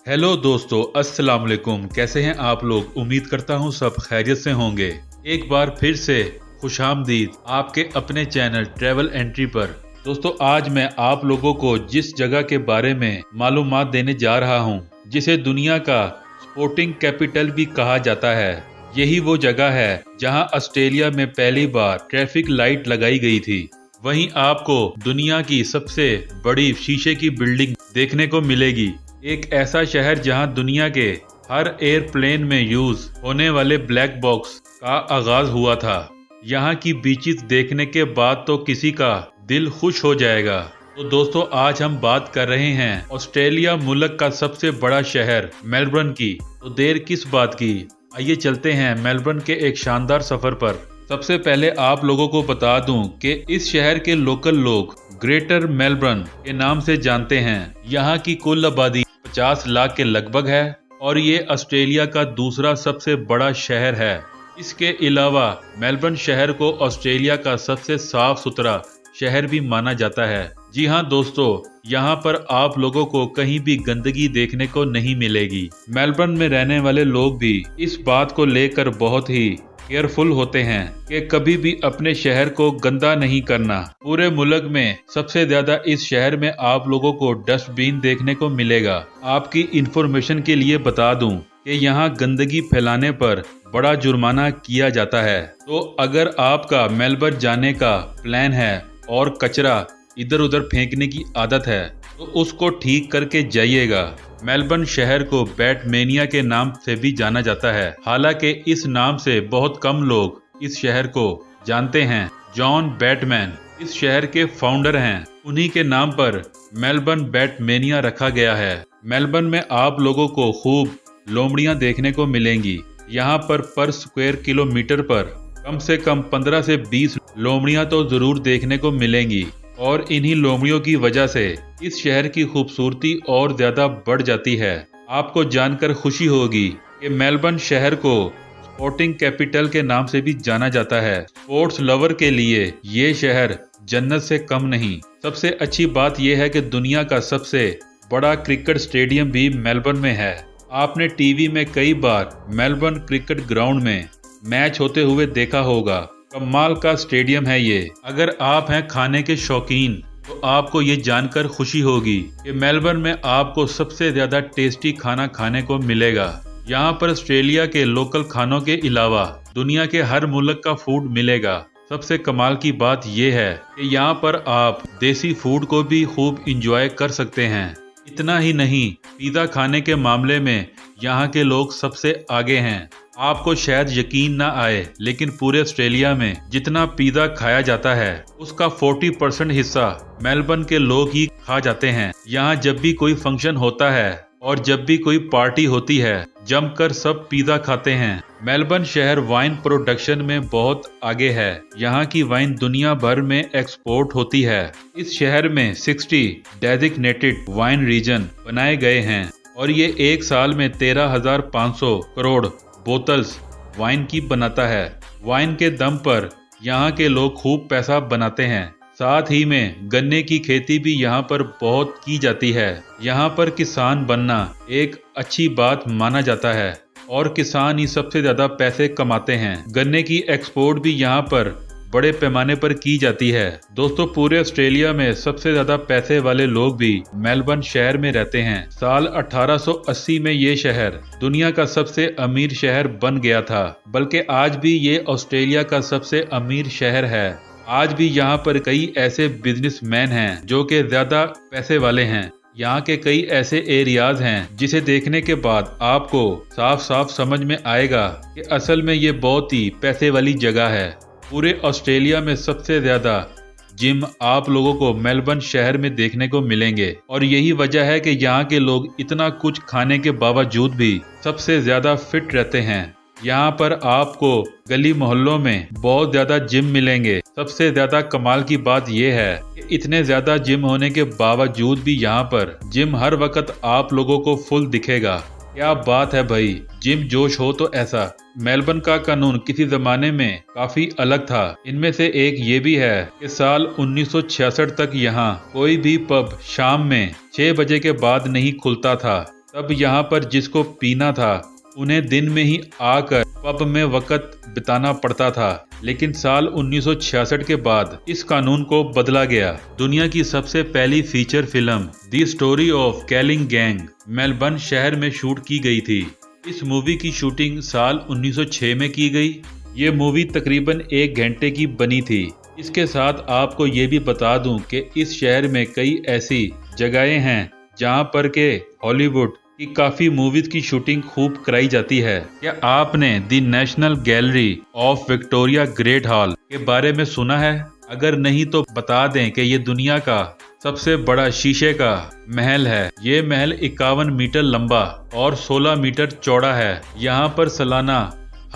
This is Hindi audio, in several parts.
हेलो दोस्तों, अस्सलाम वालेकुम। कैसे हैं आप लोग? उम्मीद करता हूं सब खैरियत से होंगे। एक बार फिर से खुशामदीद आपके अपने चैनल ट्रैवल एंट्री पर। दोस्तों, आज मैं आप लोगों को जिस जगह के बारे में मालूमात देने जा रहा हूं, जिसे दुनिया का स्पोर्टिंग कैपिटल भी कहा जाता है, यही वो जगह है जहां ऑस्ट्रेलिया में पहली बार ट्रैफिक लाइट लगाई गई थी। वहीं आपको दुनिया की सबसे बड़ी शीशे की बिल्डिंग देखने को मिलेगी। एक ऐसा शहर जहां दुनिया के हर एयरप्लेन में यूज होने वाले ब्लैक बॉक्स का आगाज हुआ था। यहाँ की बीचेस देखने के बाद तो किसी का दिल खुश हो जाएगा। तो दोस्तों, आज हम बात कर रहे हैं ऑस्ट्रेलिया मुल्क का सबसे बड़ा शहर मेलबर्न की। तो देर किस बात की, आइए चलते हैं मेलबर्न के एक शानदार सफर पर। सबसे पहले आप लोगों को बता दूं कि इस शहर के लोकल लोग ग्रेटर मेलबर्न के नाम से जानते हैं। यहाँ की कुल आबादी 50 लाख के लगभग है और ये ऑस्ट्रेलिया का दूसरा सबसे बड़ा शहर है। इसके अलावा मेलबर्न शहर को ऑस्ट्रेलिया का सबसे साफ सुथरा शहर भी माना जाता है। जी हाँ दोस्तों, यहाँ पर आप लोगों को कहीं भी गंदगी देखने को नहीं मिलेगी। मेलबर्न में रहने वाले लोग भी इस बात को लेकर बहुत ही केयरफुल होते हैं कि कभी भी अपने शहर को गंदा नहीं करना। पूरे मुल्क में सबसे ज्यादा इस शहर में आप लोगों को डस्टबिन देखने को मिलेगा। आपकी इंफॉर्मेशन के लिए बता दूं कि यहाँ गंदगी फैलाने पर बड़ा जुर्माना किया जाता है। तो अगर आपका मेलबर्न जाने का प्लान है और कचरा इधर उधर फेंकने की आदत है तो उसको ठीक करके जाइएगा। मेलबर्न शहर को बैटमेनिया के नाम से भी जाना जाता है। हालांकि इस नाम से बहुत कम लोग इस शहर को जानते हैं। जॉन बैटमैन इस शहर के फाउंडर हैं। उन्हीं के नाम पर मेलबर्न बैटमेनिया रखा गया है। मेलबर्न में आप लोगों को खूब लोमड़ियां देखने को मिलेंगी। यहाँ पर स्क्वायर किलोमीटर पर कम से कम 15 से 20 लोमड़ियां तो जरूर देखने को मिलेंगी और इन्हीं लोमड़ियों की वजह से इस शहर की खूबसूरती और ज्यादा बढ़ जाती है। आपको जानकर खुशी होगी कि मेलबर्न शहर को स्पोर्टिंग कैपिटल के नाम से भी जाना जाता है। स्पोर्ट्स लवर के लिए ये शहर जन्नत से कम नहीं। सबसे अच्छी बात यह है कि दुनिया का सबसे बड़ा क्रिकेट स्टेडियम भी मेलबर्न में है। आपने टीवी में कई बार मेलबर्न क्रिकेट ग्राउंड में मैच होते हुए देखा होगा। कमाल का स्टेडियम है ये। अगर आप हैं खाने के शौकीन तो आपको ये जानकर खुशी होगी कि मेलबर्न में आपको सबसे ज्यादा टेस्टी खाना खाने को मिलेगा। यहाँ पर ऑस्ट्रेलिया के लोकल खानों के अलावा दुनिया के हर मुल्क का फूड मिलेगा। सबसे कमाल की बात यह है कि यहाँ पर आप देसी फूड को भी खूब इंजॉय कर सकते हैं। इतना ही नहीं, पिज़्ज़ा खाने के मामले में यहाँ के लोग सबसे आगे हैं। आपको शायद यकीन ना आए, लेकिन पूरे ऑस्ट्रेलिया में जितना पिज़्ज़ा खाया जाता है उसका 40% हिस्सा मेलबर्न के लोग ही खा जाते हैं। यहाँ जब भी कोई फंक्शन होता है और जब भी कोई पार्टी होती है, जमकर सब पिज़्ज़ा खाते हैं। मेलबर्न शहर वाइन प्रोडक्शन में बहुत आगे है। यहाँ की वाइन दुनिया भर में एक्सपोर्ट होती है। इस शहर में 60 डेजिग्नेटेड वाइन रीजन बनाए गए हैं और ये एक साल में 13,500 करोड़ बोतल्स वाइन की बनाता है। वाइन के दम पर यहाँ के लोग खूब पैसा बनाते हैं। साथ ही में गन्ने की खेती भी यहाँ पर बहुत की जाती है। यहाँ पर किसान बनना एक अच्छी बात माना जाता है और किसान ही सबसे ज्यादा पैसे कमाते हैं। गन्ने की एक्सपोर्ट भी यहाँ पर बड़े पैमाने पर की जाती है। दोस्तों, पूरे ऑस्ट्रेलिया में सबसे ज्यादा पैसे वाले लोग भी मेलबर्न शहर में रहते हैं। साल 1880 में ये शहर दुनिया का सबसे अमीर शहर बन गया था। बल्कि आज भी ये ऑस्ट्रेलिया का सबसे अमीर शहर है। आज भी यहाँ पर कई ऐसे बिजनेसमैन हैं जो कि ज्यादा पैसे वाले हैं। यहाँ के कई ऐसे एरियाज हैं जिसे देखने के बाद आपको साफ साफ समझ में आएगा कि असल में ये बहुत ही पैसे वाली जगह है। पूरे ऑस्ट्रेलिया में सबसे ज्यादा जिम आप लोगों को मेलबर्न शहर में देखने को मिलेंगे और यही वजह है कि यहाँ के लोग इतना कुछ खाने के बावजूद भी सबसे ज्यादा फिट रहते हैं। यहाँ पर आपको गली मोहल्लों में बहुत ज्यादा जिम मिलेंगे। सबसे ज्यादा कमाल की बात यह है कि इतने ज्यादा जिम होने के बावजूद भी यहाँ पर जिम हर वक्त आप लोगों को फुल दिखेगा। क्या बात है भाई, जिम जोश हो तो ऐसा। मेलबर्न का कानून किसी जमाने में काफी अलग था। इनमें से एक ये भी है कि साल 1966 तक यहाँ कोई भी पब शाम में 6 बजे के बाद नहीं खुलता था। तब यहाँ पर जिसको पीना था उन्हें दिन में ही आकर पब में वक्त बिताना पड़ता था। लेकिन साल 1966 के बाद इस कानून को बदला गया। दुनिया की सबसे पहली feature film the story of कैलिंग gang Melbourne शहर में शूट की गई थी। इस मूवी की शूटिंग साल 1906 में की गई। ये मूवी तकरीबन 1 घंटे की बनी थी। इसके साथ आपको ये भी बता दूं कि इस शहर में कई ऐसी जगहें हैं जहां पर के हॉलीवुड की काफी मूवीज की शूटिंग खूब कराई जाती है। क्या आपने the national gallery of Victoria great hall के बारे में सुना है? अगर नहीं तो बता दें कि ये दुनिया का सबसे बड़ा शीशे का महल है। ये महल 51 मीटर लंबा और 16 मीटर चौड़ा है। यहाँ पर सालाना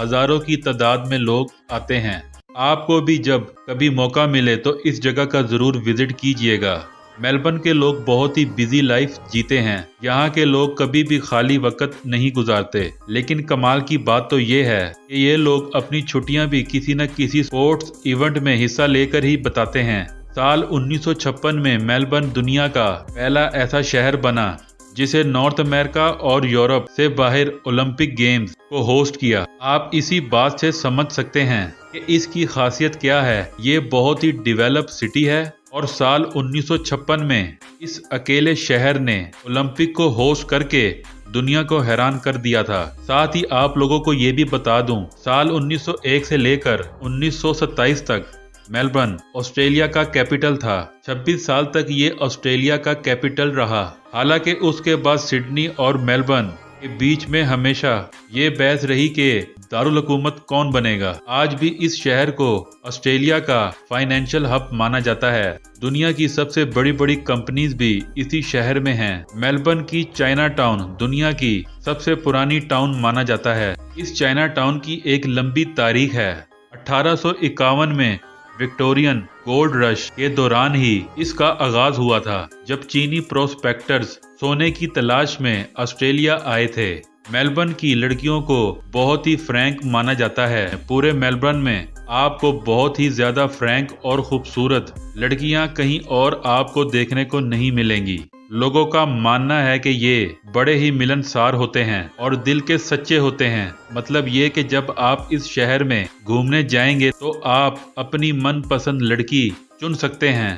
हजारों की तादाद में लोग आते हैं। आपको भी जब कभी मौका मिले तो इस जगह का जरूर विजिट कीजिएगा। मेलबर्न के लोग बहुत ही बिजी लाइफ जीते हैं। यहाँ के लोग कभी भी खाली वक्त नहीं गुजारते। लेकिन कमाल की बात तो ये है कि ये लोग अपनी छुट्टियां भी किसी न किसी स्पोर्ट्स इवेंट में हिस्सा लेकर ही बताते हैं। साल 1956 में मेलबर्न दुनिया का पहला ऐसा शहर बना जिसे नॉर्थ अमेरिका और यूरोप से बाहर ओलंपिक गेम्स को होस्ट किया। आप इसी बात से समझ सकते हैं कि इसकी खासियत क्या है। ये बहुत ही डेवलप सिटी है और साल 1956 में इस अकेले शहर ने ओलंपिक को होस्ट करके दुनिया को हैरान कर दिया था। साथ ही आप लोगों को ये भी बता दूं, साल 1901 से लेकर 1927 तक मेलबर्न ऑस्ट्रेलिया का कैपिटल था। 26 साल तक ये ऑस्ट्रेलिया का कैपिटल रहा। हालांकि उसके बाद सिडनी और मेलबर्न के बीच में हमेशा ये बहस रही कि दारुल हुकूमत कौन बनेगा। आज भी इस शहर को ऑस्ट्रेलिया का फाइनेंशियल हब माना जाता है। दुनिया की सबसे बड़ी बड़ी कंपनीज भी इसी शहर में हैं। मेलबर्न की चाइना टाउन दुनिया की सबसे पुरानी टाउन माना जाता है। इस चाइना टाउन की एक लंबी तारीख है। 1851 में विक्टोरियन गोल्ड रश के दौरान ही इसका आगाज हुआ था, जब चीनी प्रोस्पेक्टर्स सोने की तलाश में ऑस्ट्रेलिया आए थे। मेलबर्न की लड़कियों को बहुत ही फ्रैंक माना जाता है। पूरे मेलबर्न में आपको बहुत ही ज्यादा फ्रैंक और खूबसूरत लड़कियां कहीं और आपको देखने को नहीं मिलेंगी। लोगों का मानना है कि ये बड़े ही मिलनसार होते हैं और दिल के सच्चे होते हैं। मतलब ये कि जब आप इस शहर में घूमने जाएंगे तो आप अपनी मनपसंद लड़की चुन सकते हैं।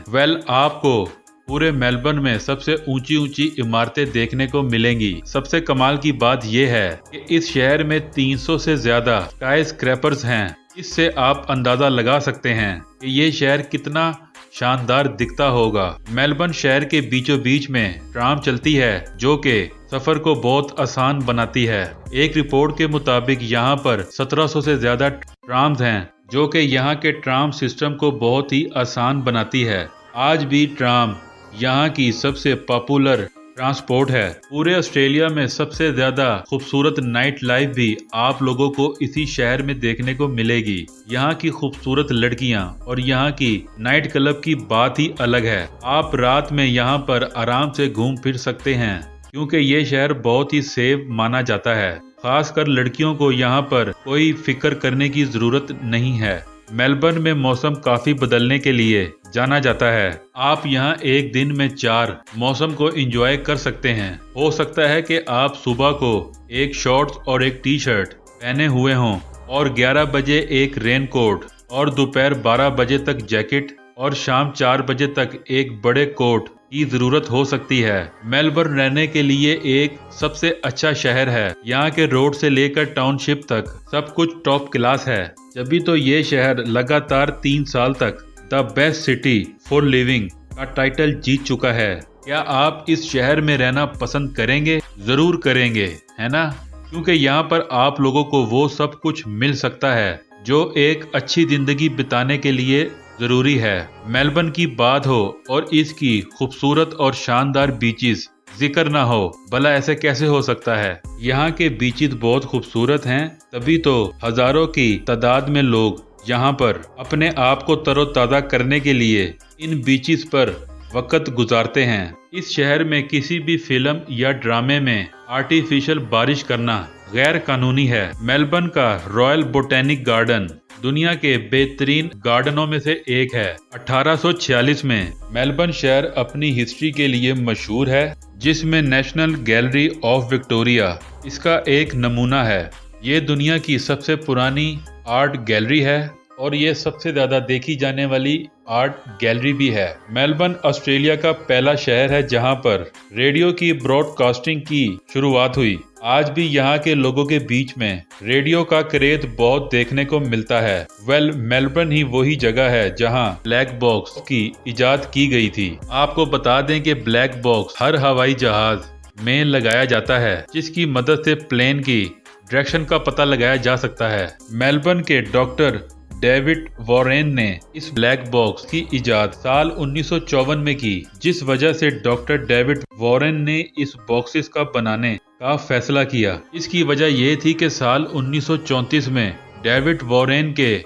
आपको पूरे मेलबर्न में सबसे ऊंची ऊंची इमारतें देखने को मिलेंगी। सबसे कमाल की बात यह है कि इस शहर में 300 से ज्यादा स्काई स्क्रैपर्स हैं। इससे आप अंदाजा लगा सकते हैं कि ये शहर कितना शानदार दिखता होगा। मेलबर्न शहर के बीचों बीच में ट्राम चलती है जो कि सफर को बहुत आसान बनाती है। एक रिपोर्ट के मुताबिक यहाँ पर 1700 से ज्यादा ट्राम्स हैं जो कि यहाँ के ट्राम सिस्टम को बहुत ही आसान बनाती है। आज भी ट्राम यहाँ की सबसे पॉपुलर ट्रांसपोर्ट है। पूरे ऑस्ट्रेलिया में सबसे ज्यादा खूबसूरत नाइट लाइफ भी आप लोगों को इसी शहर में देखने को मिलेगी। यहाँ की खूबसूरत लड़कियाँ और यहाँ की नाइट क्लब की बात ही अलग है। आप रात में यहाँ पर आराम से घूम फिर सकते हैं क्योंकि ये शहर बहुत ही सेफ माना जाता है। खासकर लड़कियों को यहाँ पर कोई फिक्र करने की जरूरत नहीं है। मेलबर्न में मौसम काफी बदलने के लिए जाना जाता है। आप यहाँ एक दिन में 4 मौसम को एंजॉय कर सकते हैं। हो सकता है कि आप सुबह को एक शॉर्ट्स और एक टी शर्ट पहने हुए हों और 11 बजे एक रेन कोट और दोपहर 12 बजे तक जैकेट और शाम 4 बजे तक एक बड़े कोट की जरूरत हो सकती है। मेलबर्न रहने के लिए एक सबसे अच्छा शहर है। यहाँ के रोड से लेकर टाउनशिप तक सब कुछ टॉप क्लास है। जभी तो ये शहर लगातार 3 साल तक the best city for living का टाइटल जीत चुका है। क्या आप इस शहर में रहना पसंद करेंगे? जरूर करेंगे, है ना? क्योंकि यहाँ पर आप लोगों को वो सब कुछ मिल सकता है जो एक अच्छी जिंदगी बिताने के लिए जरूरी है। मेलबर्न की बात हो और इसकी खूबसूरत और शानदार बीचेस जिक्र ना हो, भला ऐसे कैसे हो सकता है? यहाँ के बीचेस बहुत खूबसूरत हैं, तभी तो हजारों की तादाद में लोग यहाँ पर अपने आप को तरोताजा करने के लिए इन बीचेस पर वक्त गुजारते हैं। इस शहर में किसी भी फिल्म या ड्रामे में आर्टिफिशियल बारिश करना गैर कानूनी है। मेलबर्न का रॉयल बोटेनिक गार्डन दुनिया के बेहतरीन गार्डनों में से एक है। 1846 में मेलबर्न शहर अपनी हिस्ट्री के लिए मशहूर है, जिसमें नेशनल गैलरी ऑफ विक्टोरिया इसका एक नमूना है। ये दुनिया की सबसे पुरानी आर्ट गैलरी है और ये सबसे ज्यादा देखी जाने वाली आर्ट गैलरी भी है। मेलबर्न ऑस्ट्रेलिया का पहला शहर है जहां पर रेडियो की ब्रॉडकास्टिंग की शुरुआत हुई। आज भी यहाँ के लोगों के बीच में रेडियो का क्रेज बहुत देखने को मिलता है। मेलबर्न ही वही जगह है जहाँ ब्लैक बॉक्स की इजाद की गई थी। आपको बता दें कि ब्लैक बॉक्स हर हवाई जहाज में लगाया जाता है, जिसकी मदद से प्लेन की डायरेक्शन का पता लगाया जा सकता है। मेलबर्न के डॉक्टर डेविड वॉरेन ने इस ब्लैक बॉक्स की इजाद साल 1954 में की, जिस वजह से डॉक्टर डेविड वॉरेन ने इस बॉक्सेस का बनाने का फैसला किया। इसकी वजह यह थी कि साल 1934 में डेविड वॉरेन के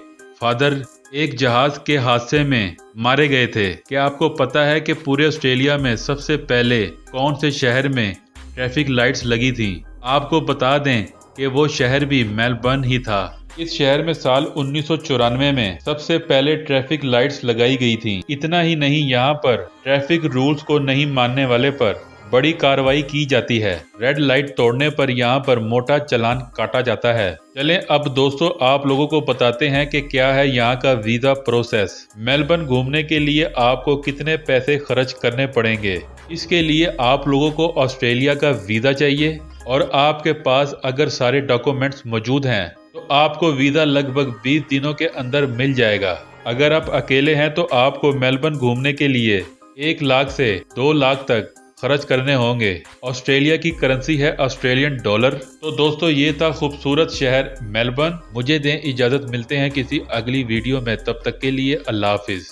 फादर एक जहाज के हादसे में मारे गए थे। क्या आपको पता है कि पूरे ऑस्ट्रेलिया में सबसे पहले कौन से शहर में ट्रैफिक लाइट्स लगी थी? आपको बता दें कि वो शहर भी मेलबर्न ही था। इस शहर में साल 1994 में सबसे पहले ट्रैफिक लाइट्स लगाई गई थी। इतना ही नहीं, यहाँ पर ट्रैफिक रूल्स को नहीं मानने वाले पर बड़ी कार्रवाई की जाती है। रेड लाइट तोड़ने पर यहाँ पर मोटा चालान काटा जाता है। चलें अब दोस्तों आप लोगों को बताते हैं कि क्या है यहाँ का वीजा प्रोसेस। मेलबर्न घूमने के लिए आपको कितने पैसे खर्च करने पड़ेंगे। इसके लिए आप लोगों को ऑस्ट्रेलिया का वीजा चाहिए और आपके पास अगर सारे डॉक्यूमेंट्स मौजूद हैं तो आपको वीजा लगभग 20 दिनों के अंदर मिल जाएगा। अगर आप अकेले हैं तो आपको मेलबर्न घूमने के लिए 1 लाख से 2 लाख तक खर्च करने होंगे। ऑस्ट्रेलिया की करेंसी है ऑस्ट्रेलियन डॉलर। तो दोस्तों ये था खूबसूरत शहर मेलबर्न। मुझे दें इजाजत, मिलते हैं किसी अगली वीडियो में। तब तक के लिए अल्लाह हाफिज।